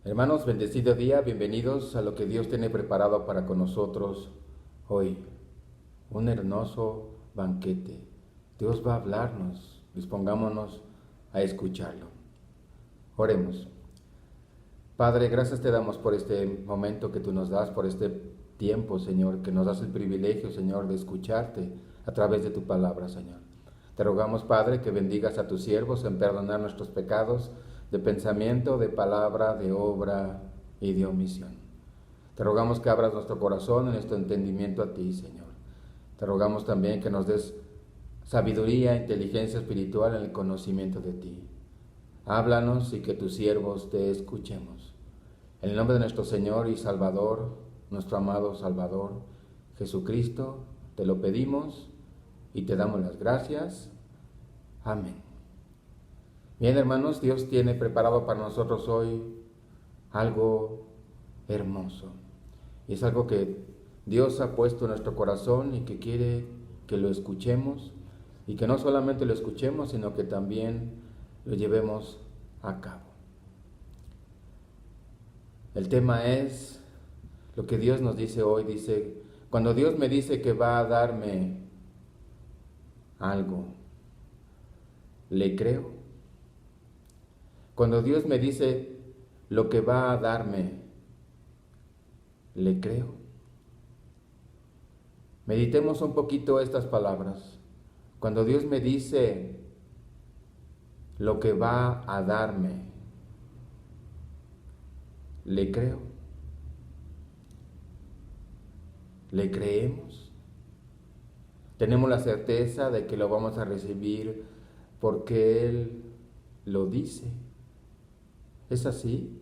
Hermanos, bendecido día, bienvenidos a lo que Dios tiene preparado para con nosotros hoy. Un hermoso banquete. Dios va a hablarnos, dispongámonos a escucharlo. Oremos. Padre, gracias te damos por este momento que tú nos das, por este tiempo, Señor, que nos das el privilegio, Señor, de escucharte a través de tu palabra, Señor. Te rogamos, Padre, que bendigas a tus siervos en perdonar nuestros pecados de pensamiento, de palabra, de obra y de omisión. Te rogamos que abras nuestro corazón en nuestro entendimiento a ti, Señor. Te rogamos también que nos des sabiduría, inteligencia espiritual en el conocimiento de ti. Háblanos y que tus siervos te escuchemos. En el nombre de nuestro Señor y Salvador, nuestro amado Salvador, Jesucristo, te lo pedimos y te damos las gracias. Amén. Bien, hermanos, Dios tiene preparado para nosotros hoy algo hermoso. Y es algo que Dios ha puesto en nuestro corazón y que quiere que lo escuchemos. Y que no solamente lo escuchemos, sino que también lo llevemos a cabo. El tema es lo que Dios nos dice hoy. Dice, cuando Dios me dice que va a darme algo, ¿le creo? Cuando Dios me dice lo que va a darme, ¿le creo? Meditemos un poquito estas palabras. Cuando Dios me dice lo que va a darme, ¿le creo? ¿Le creemos? Tenemos la certeza de que lo vamos a recibir porque Él lo dice. ¿Es así?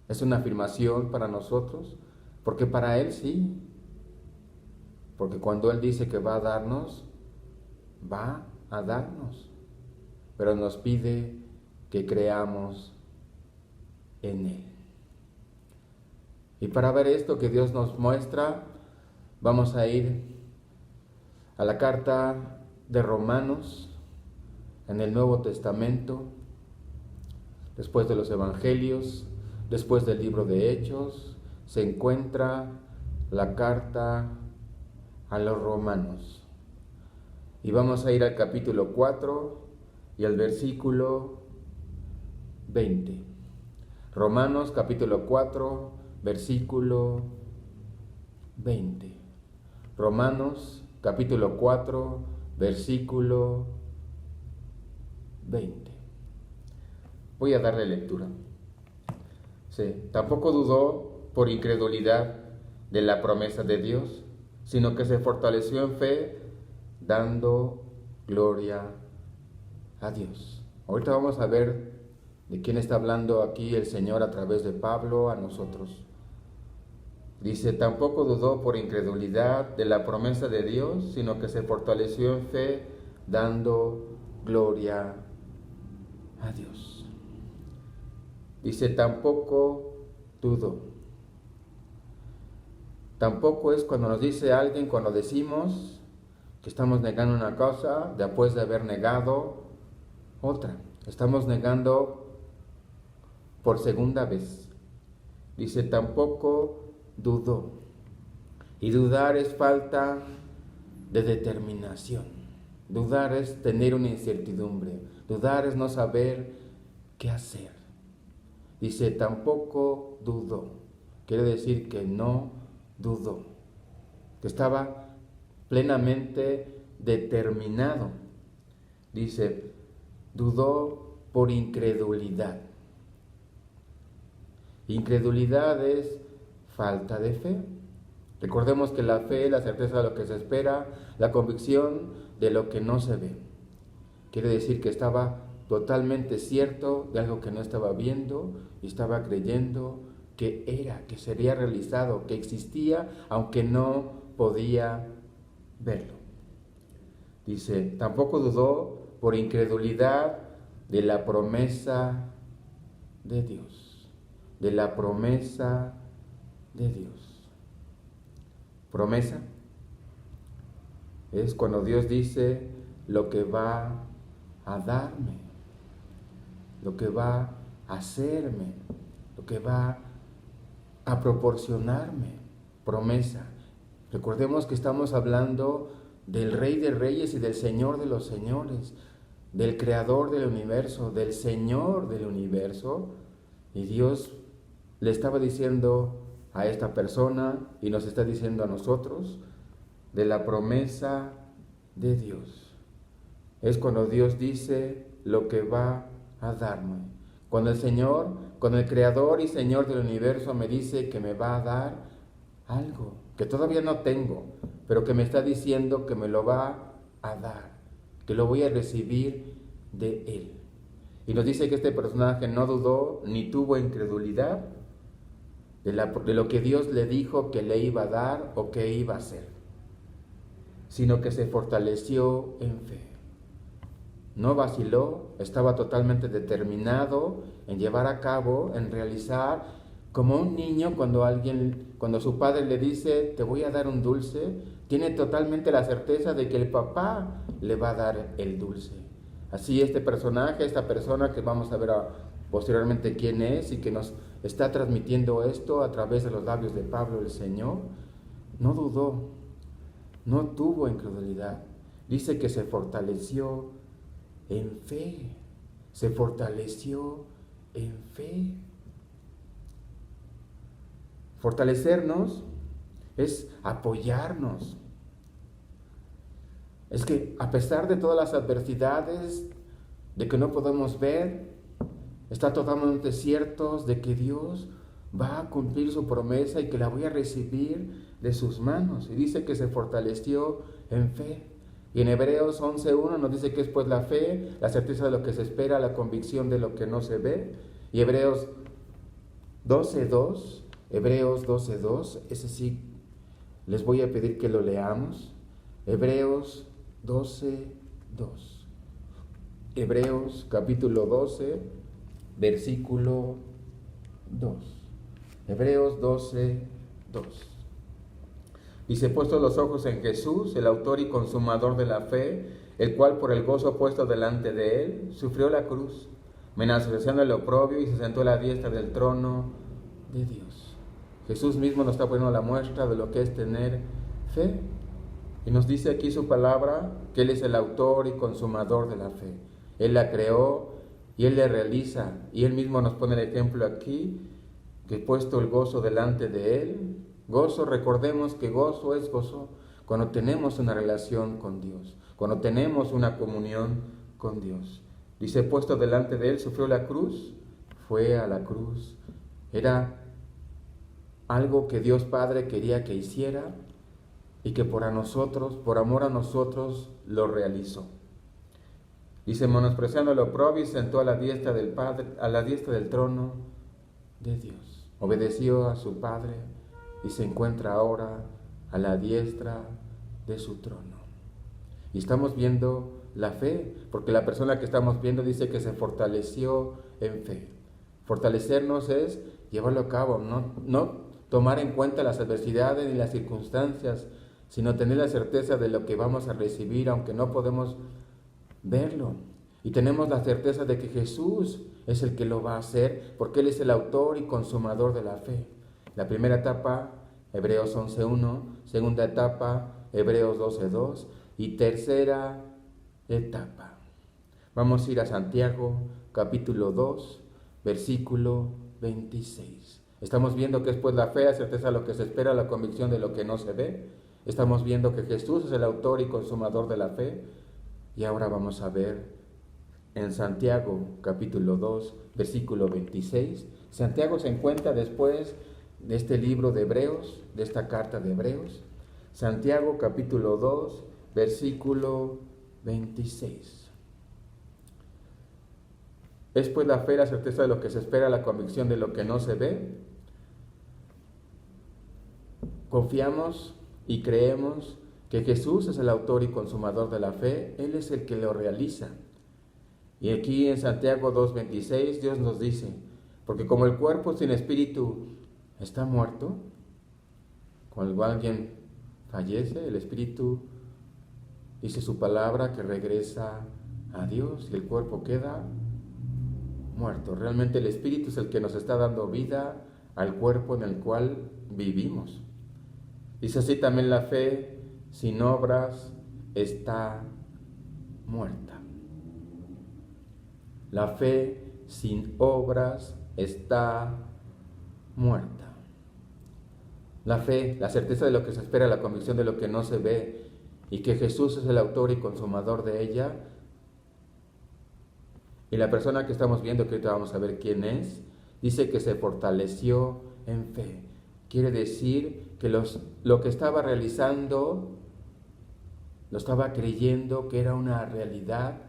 ¿Es una afirmación para nosotros? Porque para Él sí. Porque cuando Él dice que va a darnos, va a darnos. Pero nos pide que creamos en Él. Y para ver esto que Dios nos muestra, vamos a ir a la carta de Romanos en el Nuevo Testamento, después de los Evangelios, después del libro de Hechos, se encuentra la carta a los Romanos. Y vamos a ir al capítulo 4 y al versículo 20. Romanos capítulo 4, versículo 20. Romanos capítulo 4, versículo 20. Voy a darle lectura. Sí. Tampoco dudó por incredulidad de la promesa de Dios, sino que se fortaleció en fe, dando gloria a Dios. Ahorita vamos a ver de quién está hablando aquí el Señor a través de Pablo a nosotros. Dice, tampoco dudó por incredulidad de la promesa de Dios, sino que se fortaleció en fe, dando gloria a Dios. Dice, tampoco dudó. Tampoco es cuando nos dice alguien, cuando decimos que estamos negando una cosa, después de haber negado otra. Estamos negando por segunda vez. Dice, tampoco dudó. Y dudar es falta de determinación. Dudar es tener una incertidumbre. Dudar es no saber qué hacer. Dice, tampoco dudó. Quiere decir que no dudó. Que estaba plenamente determinado. Dice, dudó por incredulidad. Incredulidad es falta de fe. Recordemos que la fe es la certeza de lo que se espera, la convicción de lo que no se ve. Quiere decir que estaba totalmente cierto de algo que no estaba viendo y estaba creyendo que era, que sería realizado, que existía, aunque no podía verlo. Dice, tampoco dudó por incredulidad de la promesa de Dios, de la promesa de Dios. Promesa es cuando Dios dice lo que va a darme, lo que va a hacerme. lo que va a proporcionarme. Promesa. Recordemos que estamos hablando del Rey de Reyes y del Señor de los Señores, del Creador del universo, del Señor del universo. Y Dios le estaba diciendo a esta persona y nos está diciendo a nosotros de la promesa de Dios. Es cuando Dios dice lo que va a darme. Cuando el Señor, cuando el Creador y Señor del universo me dice que me va a dar algo que todavía no tengo, pero que me está diciendo que me lo va a dar, que lo voy a recibir de Él. Y nos dice que este personaje no dudó ni tuvo incredulidad de lo que Dios le dijo que le iba a dar o que iba a hacer, sino que se fortaleció en fe. No vaciló, estaba totalmente determinado en llevar a cabo, en realizar, como un niño cuando su padre le dice, te voy a dar un dulce, tiene totalmente la certeza de que el papá le va a dar el dulce. Así este personaje, esta persona que vamos a ver posteriormente quién es y que nos está transmitiendo esto a través de los labios de Pablo el Señor, no dudó, no tuvo incredulidad. Dice que se fortaleció en fe, se fortaleció en fe. Fortalecernos es apoyarnos. Es que a pesar de todas las adversidades, de que no podemos ver, está totalmente ciertos de que Dios va a cumplir su promesa y que la voy a recibir de sus manos. Y dice que se fortaleció en fe. Y en Hebreos 11:1 nos dice que es pues la fe, la certeza de lo que se espera, la convicción de lo que no se ve. Y Hebreos 12:2, ese sí, les voy a pedir que lo leamos. Hebreos 12:2. Hebreos capítulo 12, versículo 2. Hebreos 12:2. Dice, puestos los ojos en Jesús, el autor y consumador de la fe, el cual por el gozo puesto delante de él, sufrió la cruz, menospreciando el oprobio, y se sentó a la diestra del trono de Dios. Jesús mismo nos está poniendo la muestra de lo que es tener fe. Y nos dice aquí su palabra que Él es el autor y consumador de la fe. Él la creó y Él la realiza. Y Él mismo nos pone el ejemplo aquí, que puesto el gozo delante de Él. Gozo, recordemos que gozo es gozo cuando tenemos una relación con Dios, cuando tenemos una comunión con Dios. Dice, puesto delante de Él, sufrió la cruz, fue a la cruz. Era algo que Dios Padre quería que hiciera y que por amor a nosotros, lo realizó. Dice, menospreciando el oprobio, y sentó a la diestra del Padre, a la diestra del trono de Dios. Obedeció a su Padre y se encuentra ahora a la diestra de su trono. Y estamos viendo la fe, porque la persona que estamos viendo dice que se fortaleció en fe. Fortalecernos es llevarlo a cabo, no tomar en cuenta las adversidades ni las circunstancias, sino tener la certeza de lo que vamos a recibir, aunque no podemos verlo. Y tenemos la certeza de que Jesús es el que lo va a hacer, porque Él es el autor y consumador de la fe. La primera etapa, Hebreos 11:1, segunda etapa, Hebreos 12:2 y tercera etapa. Vamos a ir a Santiago, capítulo 2, versículo 26. Estamos viendo que es pues la fe, la certeza de lo que se espera, la convicción de lo que no se ve. Estamos viendo que Jesús es el autor y consumador de la fe. Y ahora vamos a ver en Santiago, capítulo 2, versículo 26. Santiago se encuentra después de este libro de Hebreos, de esta carta de Hebreos. Santiago, capítulo 2, versículo 26. Es pues la fe, la certeza de lo que se espera, la convicción de lo que no se ve. Confiamos y creemos que Jesús es el autor y consumador de la fe. Él es el que lo realiza. Y aquí en Santiago 2:26 Dios nos dice, porque como el cuerpo sin espíritu está muerto, cuando alguien fallece, el espíritu dice su palabra que regresa a Dios y el cuerpo queda muertos. Realmente el Espíritu es el que nos está dando vida al cuerpo en el cual vivimos. Dice así también: la fe sin obras está muerta. La fe sin obras está muerta. La fe, la certeza de lo que se espera, la convicción de lo que no se ve, y que Jesús es el autor y consumador de ella. Y la persona que estamos viendo, que ahorita vamos a ver quién es, dice que se fortaleció en fe. Quiere decir que lo que estaba realizando, lo estaba creyendo que era una realidad.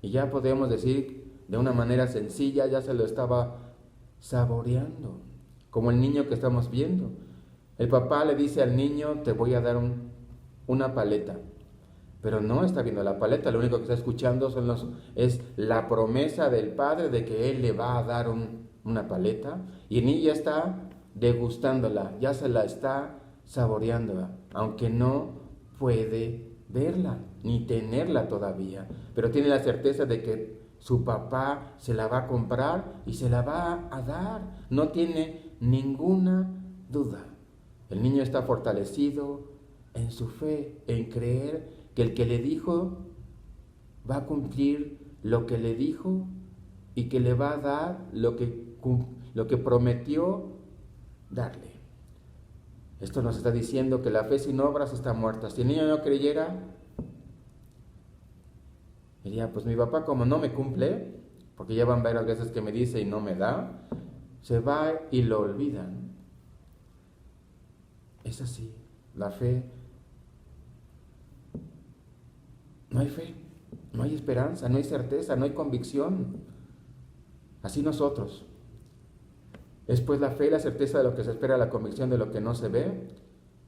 Y ya podemos decir de una manera sencilla, ya se lo estaba saboreando. Como el niño que estamos viendo. El papá le dice al niño: te voy a dar una paleta. Pero no está viendo la paleta, lo único que está escuchando es la promesa del padre de que él le va a dar una paleta. Y el niño ya está degustándola, ya se la está saboreando, aunque no puede verla ni tenerla todavía. Pero tiene la certeza de que su papá se la va a comprar y se la va a dar. No tiene ninguna duda. El niño está fortalecido en su fe, en creer que el que le dijo va a cumplir lo que le dijo y que le va a dar lo que prometió darle. Esto nos está diciendo que la fe sin obras está muerta. Si el niño no creyera, diría: pues mi papá, como no me cumple, porque ya van varias veces que me dice y no me da, se va y lo olvidan. Es así, la fe. No hay fe, no hay esperanza, no hay certeza, no hay convicción. Así nosotros. Es pues la fe y la certeza de lo que se espera, la convicción de lo que no se ve.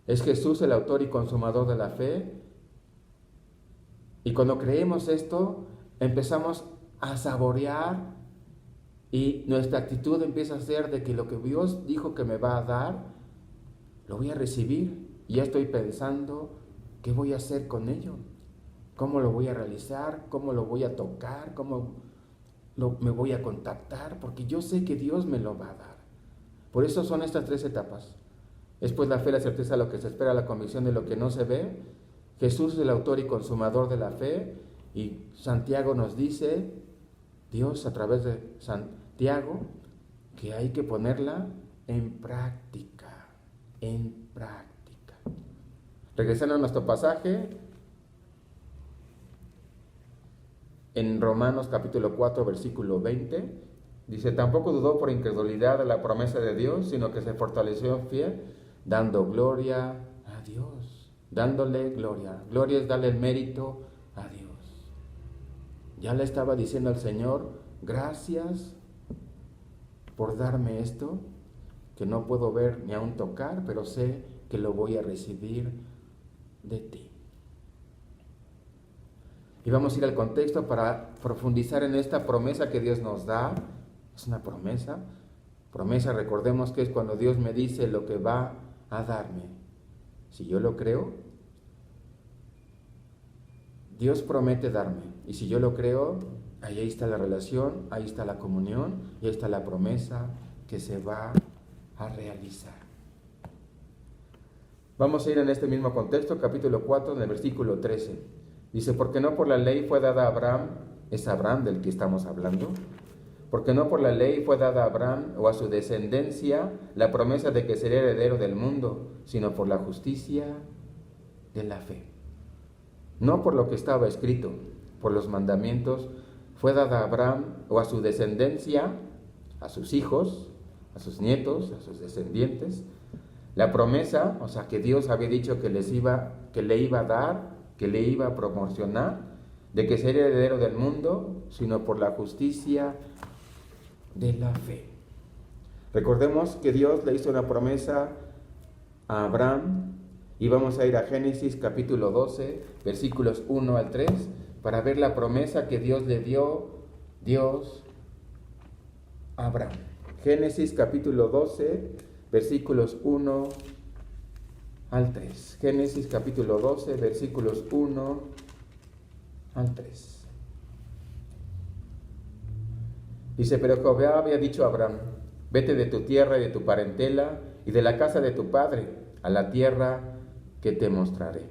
Es Jesús el autor y consumador de la fe. Y cuando creemos esto, empezamos a saborear y nuestra actitud empieza a ser de que lo que Dios dijo que me va a dar, lo voy a recibir. Y ya estoy pensando qué voy a hacer con ello. ¿Cómo lo voy a realizar? ¿Cómo lo voy a tocar? ¿Cómo me voy a contactar? Porque yo sé que Dios me lo va a dar. Por eso son estas tres etapas. Es pues la fe, la certeza de lo que se espera, la convicción de lo que no se ve. Jesús es el autor y consumador de la fe. Y Santiago nos dice, Dios a través de Santiago, que hay que ponerla en práctica. En práctica. Regresando a nuestro pasaje, en Romanos capítulo 4, versículo 20, dice: tampoco dudó por incredulidad de la promesa de Dios, sino que se fortaleció en fe, dando gloria a Dios. Dándole gloria. Gloria es darle el mérito a Dios. Ya le estaba diciendo al Señor: gracias por darme esto, que no puedo ver ni aún tocar, pero sé que lo voy a recibir de ti. Y vamos a ir al contexto para profundizar en esta promesa que Dios nos da. Es una promesa. Promesa, recordemos que es cuando Dios me dice lo que va a darme. Si yo lo creo, Dios promete darme. Y si yo lo creo, ahí está la relación, ahí está la comunión y ahí está la promesa que se va a realizar. Vamos a ir en este mismo contexto, capítulo 4, en el versículo 13. Dice: porque no por la ley fue dada a Abraham, es Abraham del que estamos hablando, porque no por la ley fue dada a Abraham o a su descendencia la promesa de que sería heredero del mundo, sino por la justicia de la fe. No por lo que estaba escrito, por los mandamientos, fue dada a Abraham o a su descendencia, a sus hijos, a sus nietos, a sus descendientes, la promesa, o sea, que Dios había dicho que le iba a dar, que le iba a promocionar, de que sería heredero del mundo, sino por la justicia de la fe. Recordemos que Dios le hizo una promesa a Abraham, y vamos a ir a Génesis capítulo 12, versículos 1 al 3, para ver la promesa que Dios le dio, a Abraham. Génesis capítulo 12, versículos 1 al 3. Génesis capítulo 12, versículos 1 al 3. Dice, pero Jehová había dicho a Abraham, vete de tu tierra y de tu parentela y de la casa de tu padre a la tierra que te mostraré.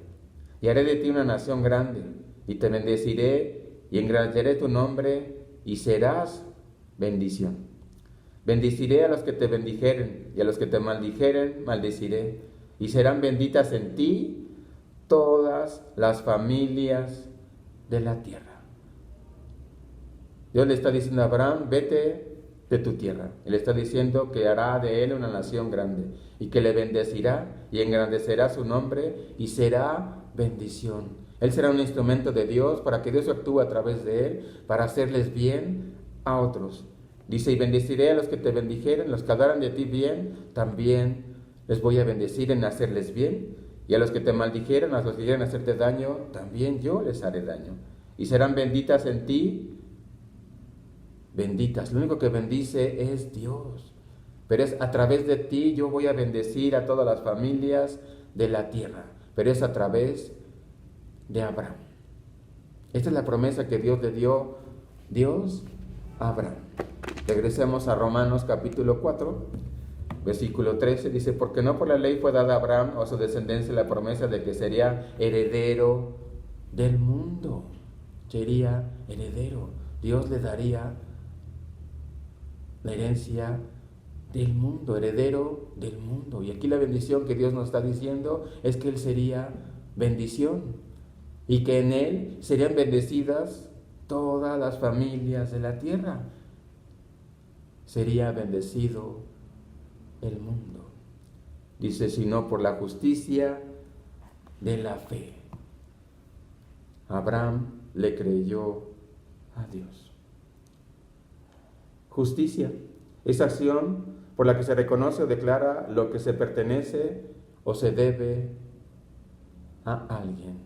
Y haré de ti una nación grande, y te bendeciré y engrandeceré tu nombre, y serás bendición. Bendiciré a los que te bendijeren, y a los que te maldijeren, maldeciré. Y serán benditas en ti todas las familias de la tierra. Dios le está diciendo a Abraham, vete de tu tierra. Él está diciendo que hará de él una nación grande, y que le bendecirá y engrandecerá su nombre, y será bendición. Él será un instrumento de Dios para que Dios actúe a través de él, para hacerles bien a otros. Dice, y bendeciré a los que te bendijeren, los que hablaran de ti bien, también les voy a bendecir en hacerles bien. Y a los que te maldijeren, a los que quieren hacerte daño, también yo les haré daño. Y serán benditas en ti, benditas. Lo único que bendice es Dios. Pero es a través de ti yo voy a bendecir a todas las familias de la tierra. Pero es a través de Abraham. Esta es la promesa que Dios le dio a Abraham. Regresemos a Romanos capítulo 4, versículo 13. Dice, porque no por la ley fue dada a Abraham o a su descendencia la promesa de que sería heredero del mundo. Sería heredero. Dios le daría la herencia del mundo, heredero del mundo. Y aquí la bendición que Dios nos está diciendo es que Él sería bendición y que en Él serían bendecidas todas las familias de la tierra. Sería bendecido el mundo. Dice, sino por la justicia de la fe. Abraham le creyó a Dios. Justicia es acción por la que se reconoce o declara lo que se pertenece o se debe a alguien.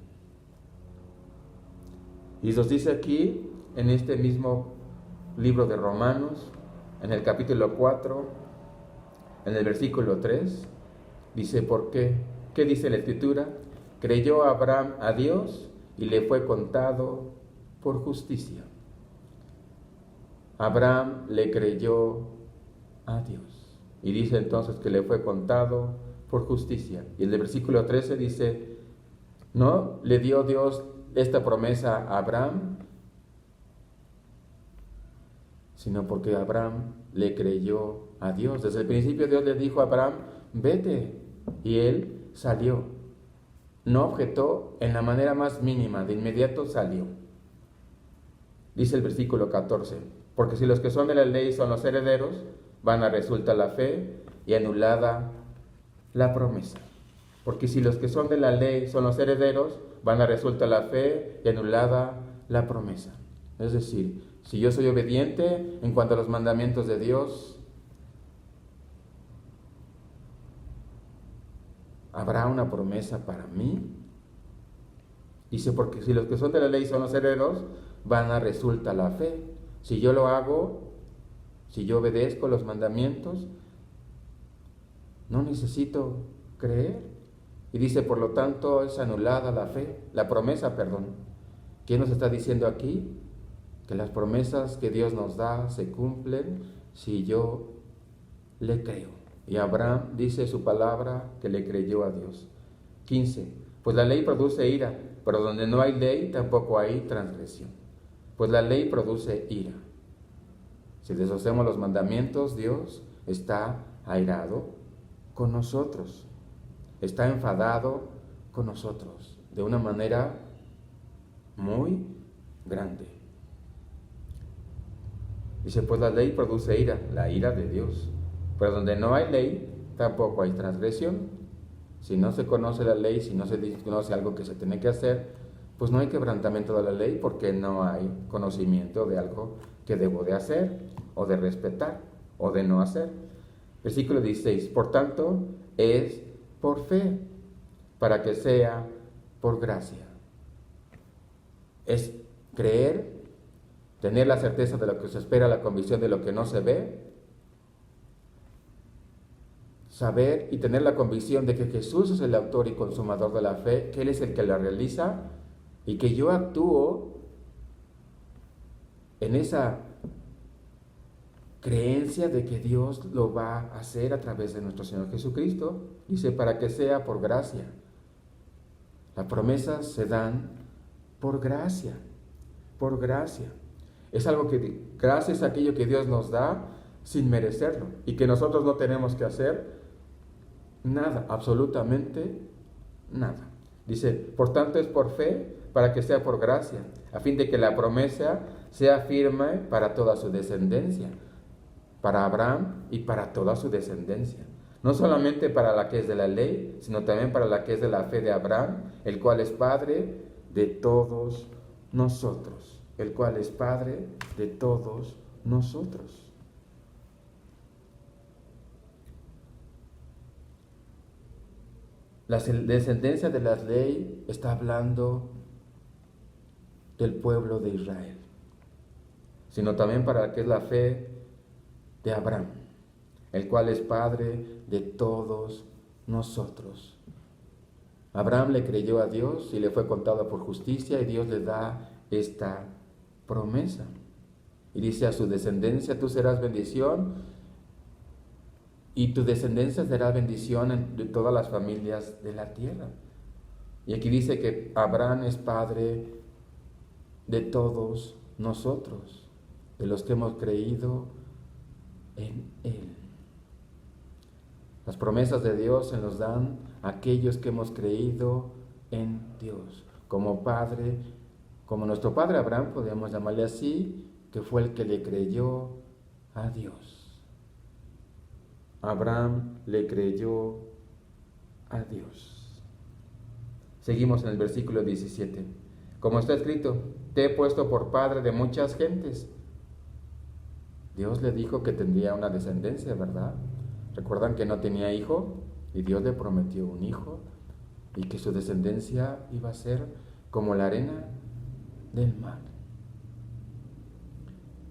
Y nos dice aquí, en este mismo libro de Romanos, en el capítulo 4, en el versículo 3, dice, ¿por qué? ¿Qué dice la Escritura? Creyó Abraham a Dios y le fue contado por justicia. Abraham le creyó a Dios. Y dice entonces que le fue contado por justicia. Y el versículo 13 dice, ¿no le dio Dios esta promesa a Abraham? Sino porque Abraham le creyó a Dios. Desde el principio Dios le dijo a Abraham, vete. Y él salió. No objetó en la manera más mínima, de inmediato salió. Dice el versículo 14, porque si los que son de la ley son los herederos, vana resulta la fe y anulada la promesa. Porque si los que son de la ley son los herederos, vana resulta la fe y anulada la promesa. Es decir, si yo soy obediente en cuanto a los mandamientos de Dios, ¿habrá una promesa para mí? Dice, porque si los que son de la ley son los herederos, vana resulta la fe. Si yo lo hago, si yo obedezco los mandamientos, no necesito creer. Y dice, por lo tanto, es anulada la fe, la promesa, perdón. ¿Qué nos está diciendo aquí? Que las promesas que Dios nos da se cumplen si yo le creo. Y Abraham dice su palabra que le creyó a Dios. 15. Pues la ley produce ira, pero donde no hay ley tampoco hay transgresión. Pues la ley produce ira. Si deshacemos los mandamientos, Dios está airado con nosotros. Está enfadado con nosotros de una manera muy grande. Dice, pues la ley produce ira, la ira de Dios. Pero donde no hay ley, tampoco hay transgresión. Si no se conoce la ley, si no se conoce algo que se tiene que hacer, pues no hay quebrantamiento de la ley porque no hay conocimiento de algo que debo de hacer, o de respetar, o de no hacer. Versículo 16, por tanto, es por fe, para que sea por gracia. Es creer, tener la certeza de lo que se espera, la convicción de lo que no se ve, saber y tener la convicción de que Jesús es el autor y consumador de la fe, que Él es el que la realiza, y que yo actúo en esa creencia de que Dios lo va a hacer a través de nuestro Señor Jesucristo. Dice, para que sea por gracia. Las promesas se dan por gracia, por gracia. Es algo que, gracias a aquello que Dios nos da sin merecerlo y que nosotros no tenemos que hacer nada, absolutamente nada. Dice, por tanto es por fe, para que sea por gracia, a fin de que la promesa sea firme para toda su descendencia, para Abraham y para toda su descendencia. No solamente para la que es de la ley, sino también para la que es de la fe de Abraham, el cual es Padre de todos nosotros. El cual es Padre de todos nosotros. La descendencia de la ley está hablando del pueblo de Israel, sino también para la que es la fe de Abraham, el cual es Padre de todos nosotros. Abraham le creyó a Dios y le fue contado por justicia, y Dios le da esta promesa. Y dice, a su descendencia tú serás bendición, y tu descendencia será bendición de todas las familias de la tierra. Y aquí dice que Abraham es Padre de todos nosotros, de los que hemos creído en Él. Las promesas de Dios se nos dan a aquellos que hemos creído en Dios. Como Padre, como nuestro Padre Abraham, podemos llamarle así, que fue el que le creyó a Dios. Abraham le creyó a Dios. Seguimos en el versículo 17. Como está escrito, te he puesto por padre de muchas gentes. Dios le dijo que tendría una descendencia, ¿verdad? Recuerdan que no tenía hijo y Dios le prometió un hijo y que su descendencia iba a ser como la arena del mar.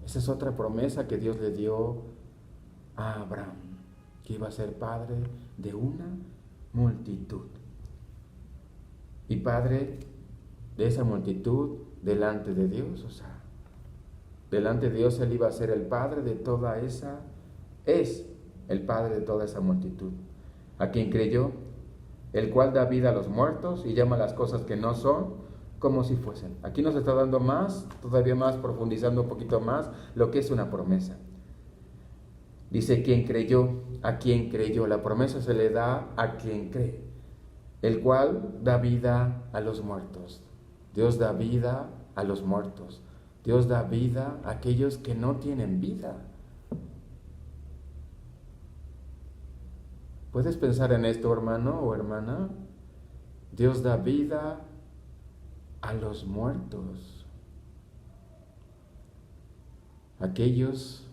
Esa es otra promesa que Dios le dio a Abraham, que iba a ser padre de una multitud y padre de esa multitud delante de Dios. O sea, delante de Dios él iba a ser el padre de toda esa, es el padre de toda esa multitud, a quien creyó, el cual da vida a los muertos y llama las cosas que no son como si fuesen. Aquí nos está dando más, todavía más, profundizando un poquito más lo que es una promesa. Dice, quien creyó, a quien creyó. La promesa se le da a quien cree, el cual da vida a los muertos. Dios da vida a los muertos. Dios da vida a aquellos que no tienen vida. ¿Puedes pensar en esto, hermano o hermana? Dios da vida a los muertos. Aquellos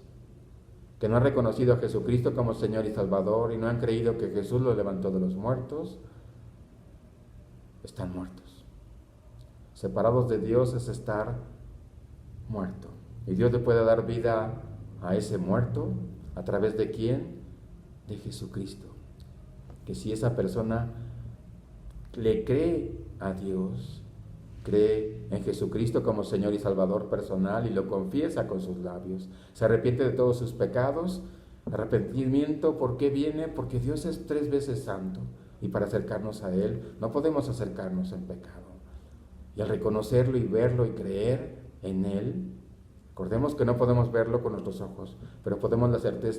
que no han reconocido a Jesucristo como Señor y Salvador y no han creído que Jesús los levantó de los muertos, están muertos. Separados de Dios es estar muerto. Y Dios le puede dar vida a ese muerto, ¿a través de quién? De Jesucristo. Que si esa persona le cree a Dios, cree en Jesucristo como Señor y Salvador personal y lo confiesa con sus labios, se arrepiente de todos sus pecados. Arrepentimiento, ¿por qué viene? Porque Dios es 3 veces santo y para acercarnos a Él no podemos acercarnos en pecado. Y al reconocerlo y verlo y creer en Él, recordemos que no podemos verlo con nuestros ojos, pero podemos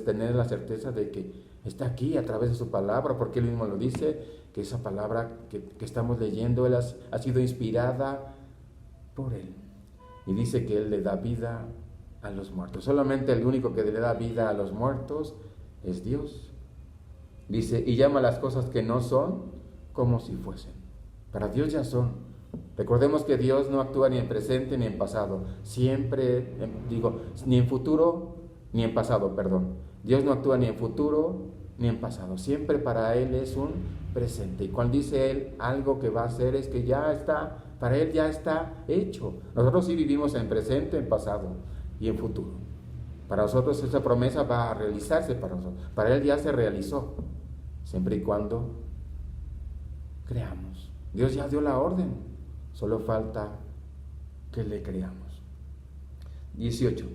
tener la certeza de que está aquí a través de su palabra, porque Él mismo lo dice, que esa palabra que estamos leyendo ha sido inspirada por Él. Y dice que Él le da vida a los muertos. Solamente el único que le da vida a los muertos es Dios. Dice, y llama las cosas que no son como si fuesen. Para Dios ya son. Recordemos que Dios no actúa ni en presente ni en pasado. Siempre, ni en futuro ni en pasado, perdón. Dios no actúa ni en futuro ni en pasado. Siempre para Él es un presente. Y cuando dice Él algo que va a hacer es que ya está, para Él ya está hecho. Nosotros sí vivimos en presente, en pasado y en futuro. Para nosotros esa promesa va a realizarse para nosotros. Para Él ya se realizó, siempre y cuando creamos. Dios ya dio la orden, solo falta que le creamos. 18.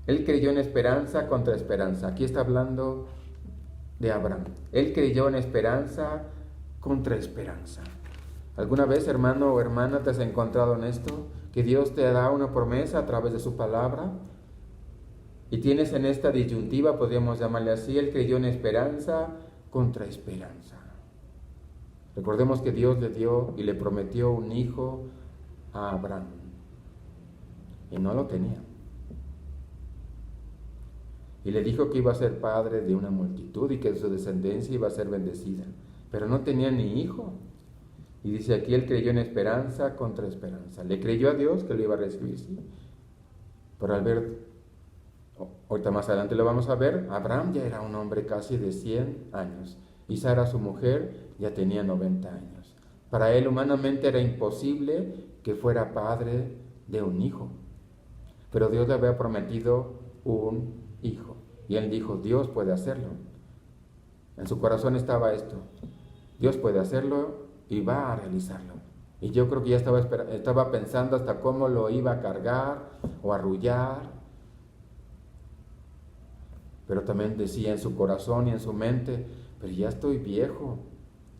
Él creyó en esperanza contra esperanza. Aquí está hablando de Abraham. Él creyó en esperanza contra esperanza. ¿Alguna vez, hermano o hermana, te has encontrado en esto? Que Dios te da una promesa a través de su palabra y tienes en esta disyuntiva, podríamos llamarle así, él creyó en esperanza contra esperanza. Recordemos que Dios le dio y le prometió un hijo a Abraham y no lo tenía. Y le dijo que iba a ser padre de una multitud y que su descendencia iba a ser bendecida, pero no tenía ni hijo. Y dice aquí, él creyó en esperanza contra esperanza. Le creyó a Dios que lo iba a recibir, sí. Pero al ver, ahorita más adelante lo vamos a ver, Abraham ya era un hombre casi de 100 años. Y Sara, su mujer, ya tenía 90 años. Para él humanamente era imposible que fuera padre de un hijo. Pero Dios le había prometido un hijo. Y él dijo, Dios puede hacerlo. En su corazón estaba esto. Dios puede hacerlo y va a realizarlo. Y yo creo que ya estaba pensando hasta cómo lo iba a cargar o arrullar. Pero también decía en su corazón y en su mente, pero ya estoy viejo.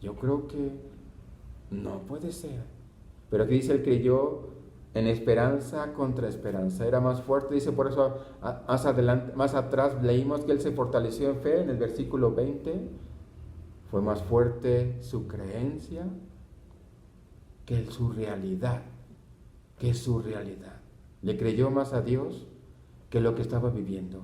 Yo creo que no puede ser. Pero aquí dice, él creyó en esperanza contra esperanza. Era más fuerte, dice, por eso más atrás leímos que él se fortaleció en fe en el versículo 20. Fue más fuerte su creencia que su realidad, Le creyó más a Dios que lo que estaba viviendo.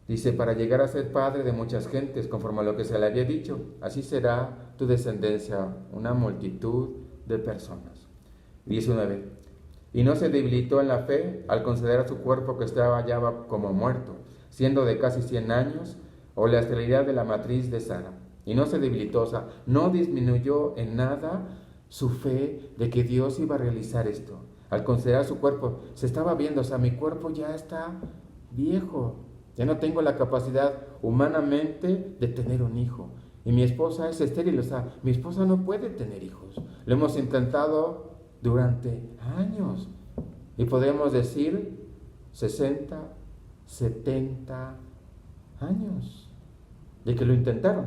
Dice, para llegar a ser padre de muchas gentes, conforme a lo que se le había dicho, así será tu descendencia, una multitud de personas. 19. Y no se debilitó en la fe al considerar su cuerpo que estaba ya como muerto, siendo de casi 100 años, o la esterilidad de la matriz de Sara. Y no se debilitó, o sea, no disminuyó en nada su fe de que Dios iba a realizar esto. Al considerar su cuerpo, se estaba viendo, o sea, mi cuerpo ya está viejo, ya no tengo la capacidad humanamente de tener un hijo. Y mi esposa es estéril, o sea, mi esposa no puede tener hijos. Lo hemos intentado durante años. Y podemos decir 60, 70 años de que lo intentaron,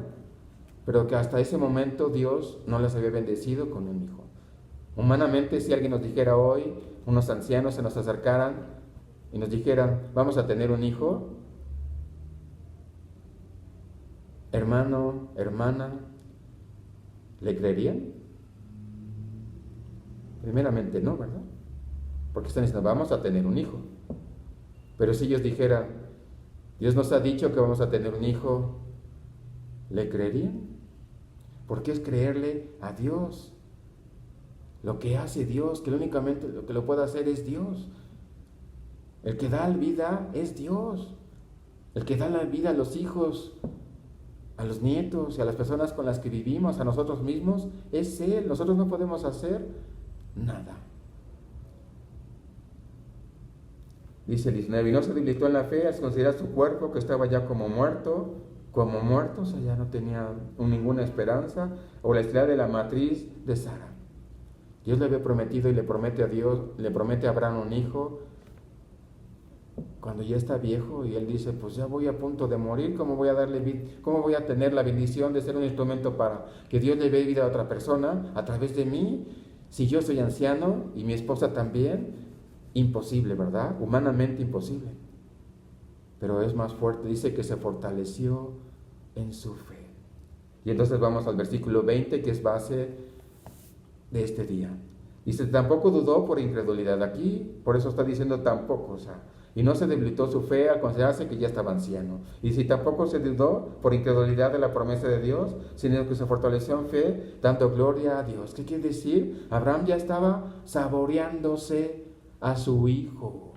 pero que hasta ese momento Dios no les había bendecido con un hijo. Humanamente, si alguien nos dijera hoy, unos ancianos se nos acercaran y nos dijeran, vamos a tener un hijo, hermano, hermana, ¿le creerían? Primeramente no, ¿verdad? Porque están diciendo, vamos a tener un hijo. Pero si ellos dijeran, Dios nos ha dicho que vamos a tener un hijo, ¿le creerían? Porque es creerle a Dios. Lo que hace Dios, que únicamente lo que lo puede hacer es Dios. El que da la vida es Dios. El que da la vida a los hijos, a los nietos y a las personas con las que vivimos, a nosotros mismos, es Él. Nosotros no podemos hacer nada. Dice el 19, y no se debilitó en la fe al considerar su cuerpo que estaba ya como muerto, o sea, ya no tenía ninguna esperanza, o la estrella de la matriz de Sara. Dios le había prometido y le promete a Abraham un hijo, cuando ya está viejo y él dice, pues ya voy a punto de morir, ¿cómo voy a tener la bendición de ser un instrumento para que Dios le dé vida a otra persona a través de mí? Si yo soy anciano y mi esposa también, imposible, ¿verdad? Humanamente imposible. Pero es más fuerte, dice que se fortaleció en su fe. Y entonces vamos al versículo 20, que es base de este día. Dice, tampoco dudó por incredulidad. Aquí, por eso está diciendo tampoco, o sea, y no se debilitó su fe al considerarse que ya estaba anciano. Y si tampoco se dudó por incredulidad de la promesa de Dios, sino que se fortaleció en fe, dando gloria a Dios. ¿Qué quiere decir? Abraham ya estaba saboreándose a su hijo.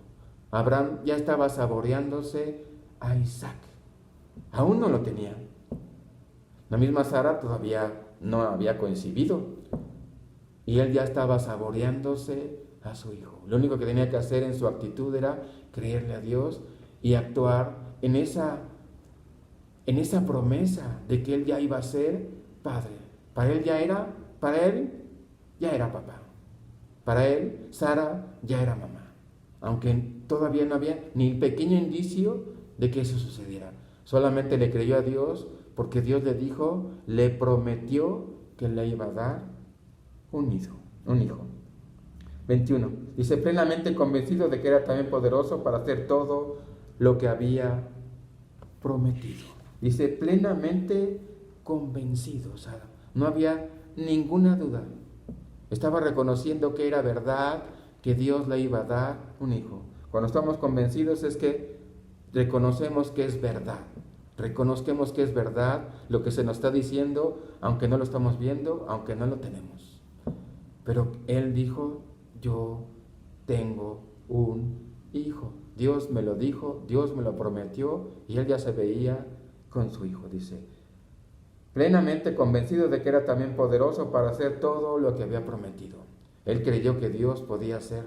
Abraham ya estaba saboreándose a Isaac. Aún no lo tenía. La misma Sara todavía no había coincidido. Y él ya estaba saboreándose a su hijo. Lo único que tenía que hacer en su actitud era creerle a Dios y actuar en esa promesa de que él ya iba a ser padre. Para él ya era papá. Para él, Sara ya era mamá. aunque todavía no había ni pequeño indicio de que eso sucediera. Solamente le creyó a Dios porque Dios le dijo, le prometió que le iba a dar un hijo. 21. Dice, plenamente convencido de que era también poderoso para hacer todo lo que había prometido. Dice, plenamente convencido, o sea, no había ninguna duda. Estaba reconociendo que era verdad, que Dios le iba a dar un hijo. Cuando estamos convencidos es que reconocemos que es verdad. Reconozcamos que es verdad lo que se nos está diciendo, aunque no lo estamos viendo, aunque no lo tenemos. Pero Él dijo, yo tengo un hijo. Dios me lo dijo, Dios me lo prometió y Él ya se veía con su hijo, dice. Plenamente convencido de que era también poderoso para hacer todo lo que había prometido. Él creyó que Dios podía hacer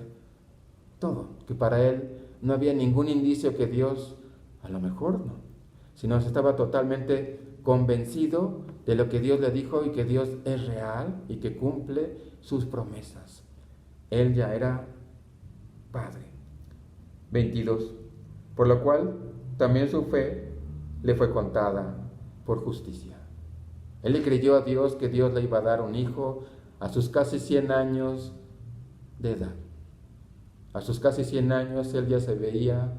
todo, que para Él no había ningún indicio que Dios, a lo mejor no, sino estaba totalmente convencido de lo que Dios le dijo y que Dios es real y que cumple sus promesas. Él ya era padre. 22. Por lo cual también su fe le fue contada por justicia. Él le creyó a Dios que Dios le iba a dar un hijo a sus casi 100 años de edad. A sus casi 100 años él ya se veía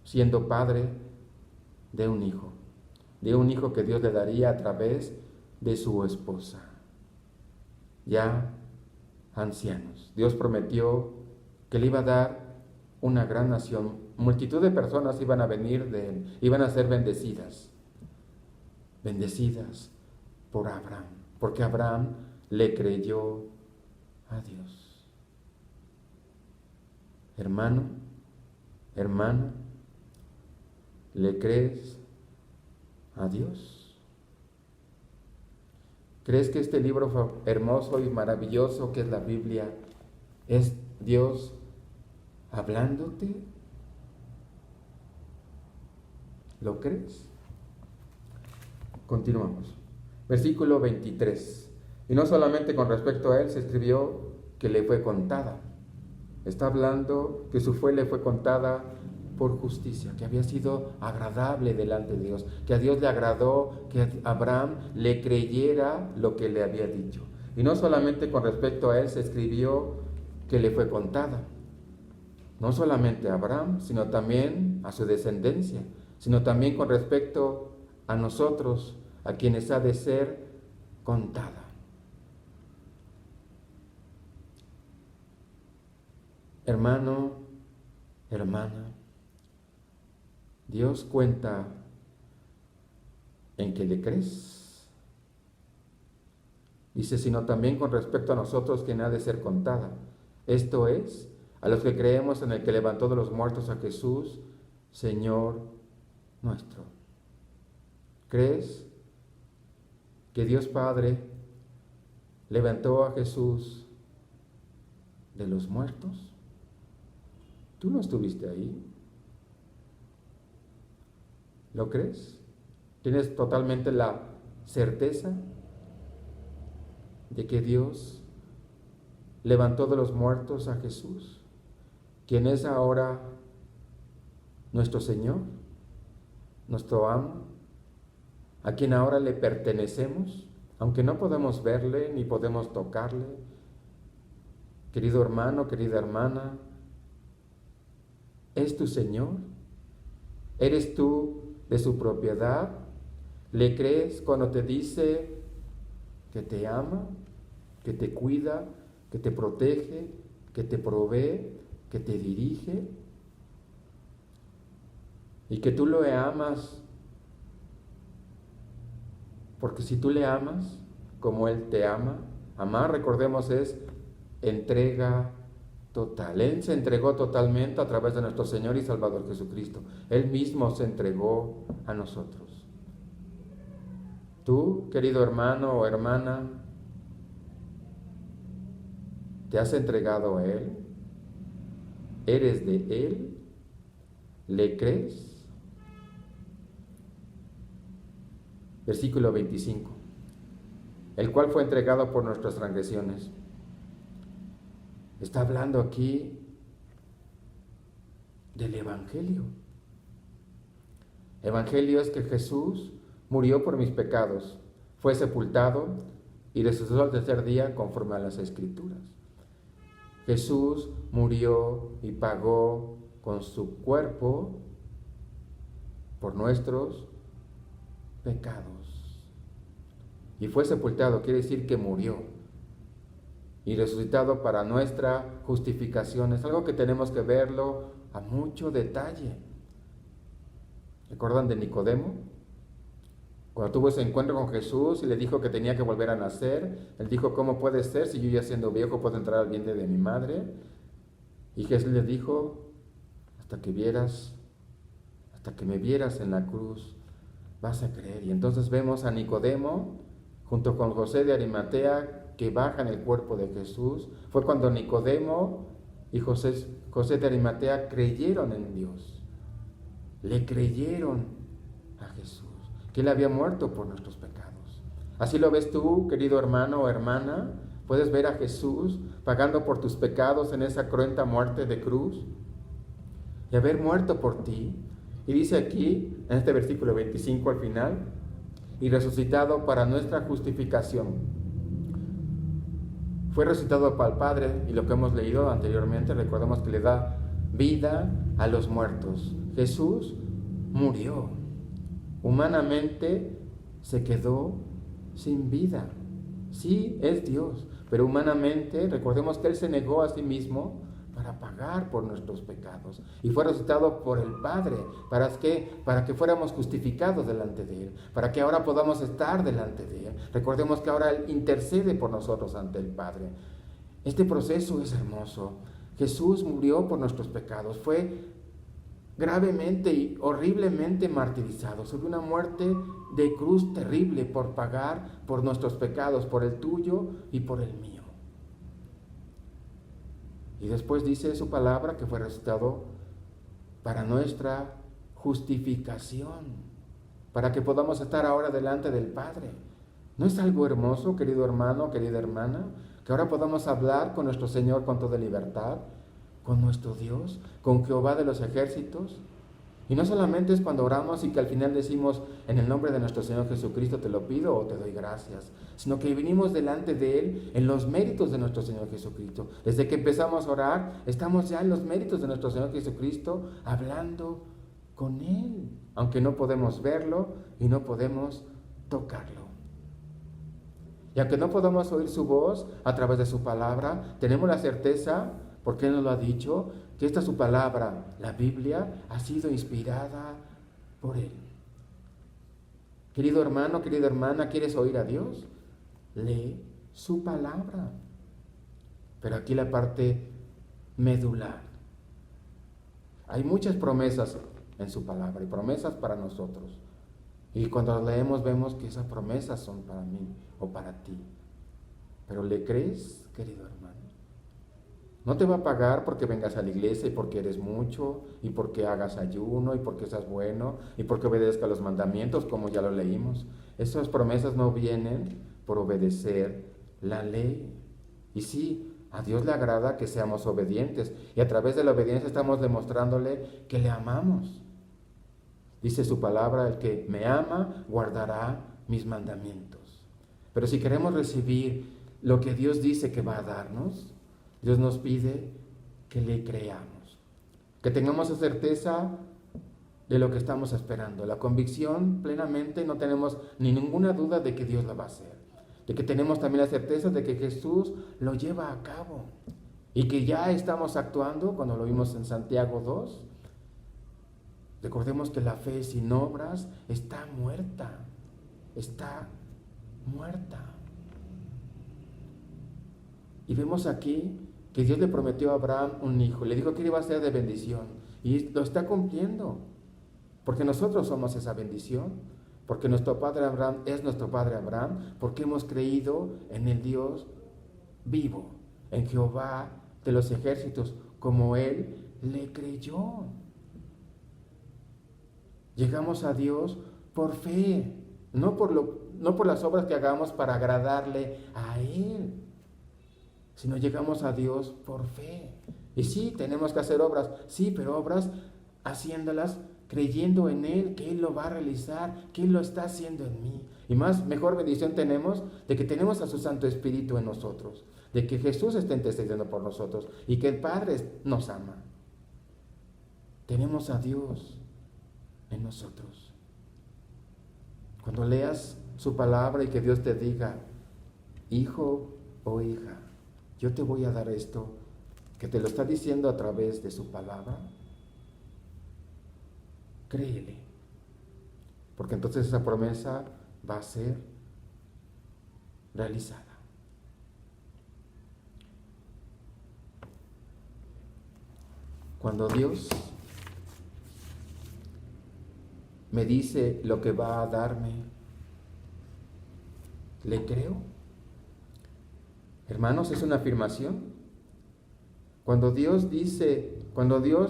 siendo padre de un hijo que Dios le daría a través de su esposa, ya ancianos. Dios prometió que le iba a dar una gran nación. Multitud de personas iban a venir de él, iban a ser bendecidas por Abraham, porque Abraham le creyó a Dios. Hermano, hermana, ¿le crees a Dios? ¿Crees que este libro hermoso y maravilloso que es la Biblia es Dios hablándote? ¿Lo crees? Continuamos. Versículo 23. Y no solamente con respecto a él se escribió que le fue contada. Está hablando que su fe le fue contada por justicia, que había sido agradable delante de Dios, que a Dios le agradó que Abraham le creyera lo que le había dicho. Y no solamente con respecto a él se escribió que le fue contada. No solamente a Abraham, sino también a su descendencia, sino también con respecto a nosotros, a quienes ha de ser contada. Hermano, hermana, Dios cuenta en que le crees. Dice, sino también con respecto a nosotros, quien ha de ser contada. Esto es, a los que creemos en el que levantó de los muertos a Jesús, Señor nuestro. ¿Crees que Dios Padre levantó a Jesús de los muertos? ¿Tú no estuviste ahí? ¿Lo crees? ¿Tienes totalmente la certeza de que Dios levantó de los muertos a Jesús, quien es ahora nuestro Señor, nuestro amo, a quien ahora le pertenecemos, aunque no podemos verle ni podemos tocarle? Querido hermano, querida hermana, ¿es tu Señor? ¿Eres tú de su propiedad? ¿Le crees cuando te dice que te ama, que te cuida, que te protege, que te provee, que te dirige? Y que tú lo amas, porque si tú le amas como Él te ama, amar, recordemos, es entrega total. Él se entregó totalmente a través de nuestro Señor y Salvador Jesucristo. Él mismo se entregó a nosotros. Tú, querido hermano o hermana, ¿te has entregado a Él? ¿Eres de Él? ¿Le crees? Versículo 25. El cual fue entregado por nuestras transgresiones Está hablando aquí del Evangelio. Evangelio es que Jesús murió por mis pecados, fue sepultado y resucitó al tercer día conforme a las Escrituras. Jesús murió y pagó con su cuerpo por nuestros pecados. Y fue sepultado, quiere decir que murió. Y resucitado para nuestra justificación. Es algo que tenemos que verlo a mucho detalle. ¿Recuerdan de Nicodemo? Cuando tuvo ese encuentro con Jesús y le dijo que tenía que volver a nacer, él dijo, ¿cómo puede ser si yo ya siendo viejo puedo entrar al vientre de mi madre? Y Jesús le dijo, hasta que me vieras en la cruz, vas a creer. Y entonces vemos a Nicodemo junto con José de Arimatea que bajan el cuerpo de Jesús. Fue cuando Nicodemo y José de Arimatea creyeron en Dios. Le creyeron a Jesús, que Él había muerto por nuestros pecados. Así lo ves tú, querido hermano o hermana. Puedes ver a Jesús pagando por tus pecados en esa cruenta muerte de cruz y haber muerto por ti. Y dice aquí, en este versículo 25 al final, y resucitado para nuestra justificación. Fue resucitado para el Padre, y lo que hemos leído anteriormente, recordemos que le da vida a los muertos. Jesús murió. Humanamente se quedó sin vida. Sí, es Dios, pero humanamente, recordemos que Él se negó a sí mismo para pagar por nuestros pecados. Y fue resucitado por el Padre. ¿Para qué? Para que fuéramos justificados delante de Él. Para que ahora podamos estar delante de Él. Recordemos que ahora Él intercede por nosotros ante el Padre. Este proceso es hermoso. Jesús murió por nuestros pecados. Fue gravemente y horriblemente martirizado. Sobre una muerte de cruz terrible por pagar por nuestros pecados, por el tuyo y por el mío. Y después dice su palabra que fue resucitado para nuestra justificación, para que podamos estar ahora delante del Padre. ¿No es algo hermoso, querido hermano, querida hermana, que ahora podamos hablar con nuestro Señor con toda libertad, con nuestro Dios, con Jehová de los ejércitos? Y no solamente es cuando oramos y que al final decimos, en el nombre de nuestro Señor Jesucristo te lo pido o te doy gracias, sino que venimos delante de Él en los méritos de nuestro Señor Jesucristo. Desde que empezamos a orar, estamos ya en los méritos de nuestro Señor Jesucristo, hablando con Él, aunque no podemos verlo y no podemos tocarlo. Y aunque no podamos oír su voz a través de su palabra, tenemos la certeza, porque Él nos lo ha dicho, que esta su palabra, la Biblia, ha sido inspirada por Él. Querido hermano, querida hermana, ¿quieres oír a Dios? Lee su palabra. Pero aquí la parte medular. Hay muchas promesas en su palabra y promesas para nosotros. Y cuando las leemos vemos que esas promesas son para mí o para ti. ¿Pero le crees, querido hermano? No te va a pagar porque vengas a la iglesia y porque eres mucho, y porque hagas ayuno, y porque seas bueno, y porque obedezcas los mandamientos, como ya lo leímos. Esas promesas no vienen por obedecer la ley. Y sí, a Dios le agrada que seamos obedientes, y a través de la obediencia estamos demostrándole que le amamos. Dice su palabra, el que me ama guardará mis mandamientos. Pero si queremos recibir lo que Dios dice que va a darnos, Dios nos pide que le creamos, que tengamos la certeza de lo que estamos esperando, la convicción plenamente, no tenemos ni ninguna duda de que Dios lo va a hacer, de que tenemos también la certeza de que Jesús lo lleva a cabo y que ya estamos actuando, cuando lo vimos en Santiago 2, recordemos que la fe sin obras está muerta, Y vemos aquí que Dios le prometió a Abraham un hijo, le dijo que iba a ser de bendición, y lo está cumpliendo, porque nosotros somos esa bendición, porque nuestro padre Abraham es nuestro padre Abraham, porque hemos creído en el Dios vivo, en Jehová de los ejércitos, como Él le creyó. Llegamos a Dios por fe, no por las obras que hagamos para agradarle a Él. sino llegamos a Dios por fe. Y sí, tenemos que hacer obras, sí, pero obras haciéndolas creyendo en Él, que Él lo va a realizar, que Él lo está haciendo en mí. Y mejor bendición tenemos de que tenemos a su Santo Espíritu en nosotros, de que Jesús está intercediendo por nosotros y que el Padre nos ama. Tenemos a Dios en nosotros. Cuando leas su palabra y que Dios te diga, hijo o hija, yo te voy a dar esto, que te lo está diciendo a través de su palabra, créele, porque entonces esa promesa va a ser realizada. Cuando Dios me dice lo que va a darme, ¿le creo? Hermanos, es una afirmación. Cuando Dios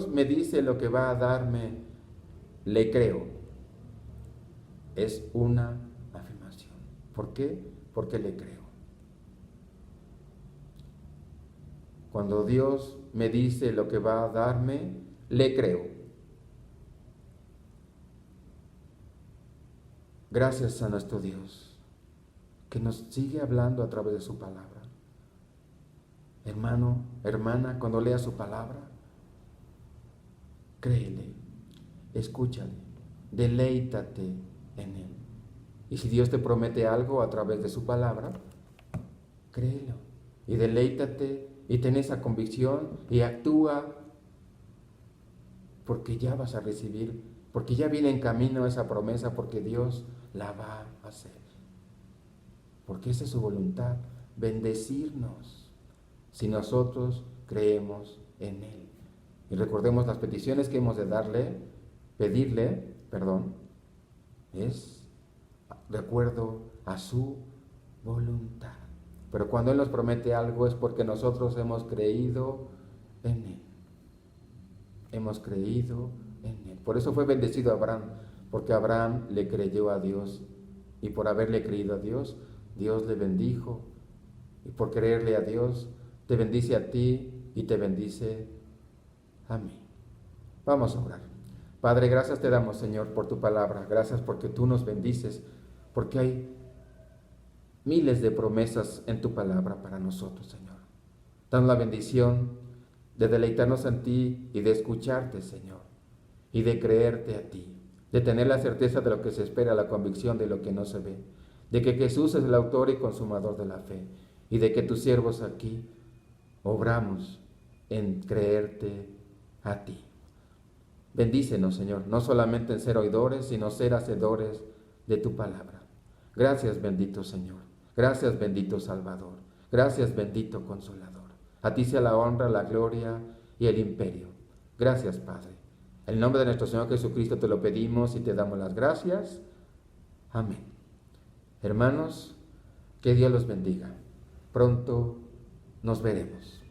me dice lo que va a darme, le creo. Es una afirmación. ¿Por qué? Porque le creo. Cuando Dios me dice lo que va a darme, le creo. Gracias a nuestro Dios, que nos sigue hablando a través de su palabra. Hermano, hermana, cuando leas su palabra, créele, escúchale, deleítate en Él. Y si Dios te promete algo a través de su palabra, créelo y deleítate y ten esa convicción y actúa, porque ya vas a recibir, porque ya viene en camino esa promesa, porque Dios la va a hacer. Porque esa es su voluntad, bendecirnos, si nosotros creemos en Él. Y recordemos las peticiones que hemos de pedirle, es de acuerdo a su voluntad. Pero cuando Él nos promete algo es porque nosotros hemos creído en Él. Hemos creído en Él. Por eso fue bendecido Abraham, porque Abraham le creyó a Dios. Y por haberle creído a Dios, Dios le bendijo. Y por creerle a Dios, te bendice a ti y te bendice a mí. Vamos a orar. Padre, gracias te damos, Señor, por tu palabra. Gracias porque tú nos bendices, porque hay miles de promesas en tu palabra para nosotros, Señor. Danos la bendición de deleitarnos en ti y de escucharte, Señor, y de creerte a ti, de tener la certeza de lo que se espera, la convicción de lo que no se ve, de que Jesús es el autor y consumador de la fe, y de que tus siervos aquí obramos en creerte a ti. Bendícenos, Señor, no solamente en ser oidores, sino ser hacedores de tu palabra. Gracias, bendito Señor. Gracias, bendito Salvador. Gracias, bendito Consolador. A ti sea la honra, la gloria y el imperio. Gracias, Padre. En el nombre de nuestro Señor Jesucristo te lo pedimos y te damos las gracias. Amén. Hermanos, que Dios los bendiga. Pronto nos veremos.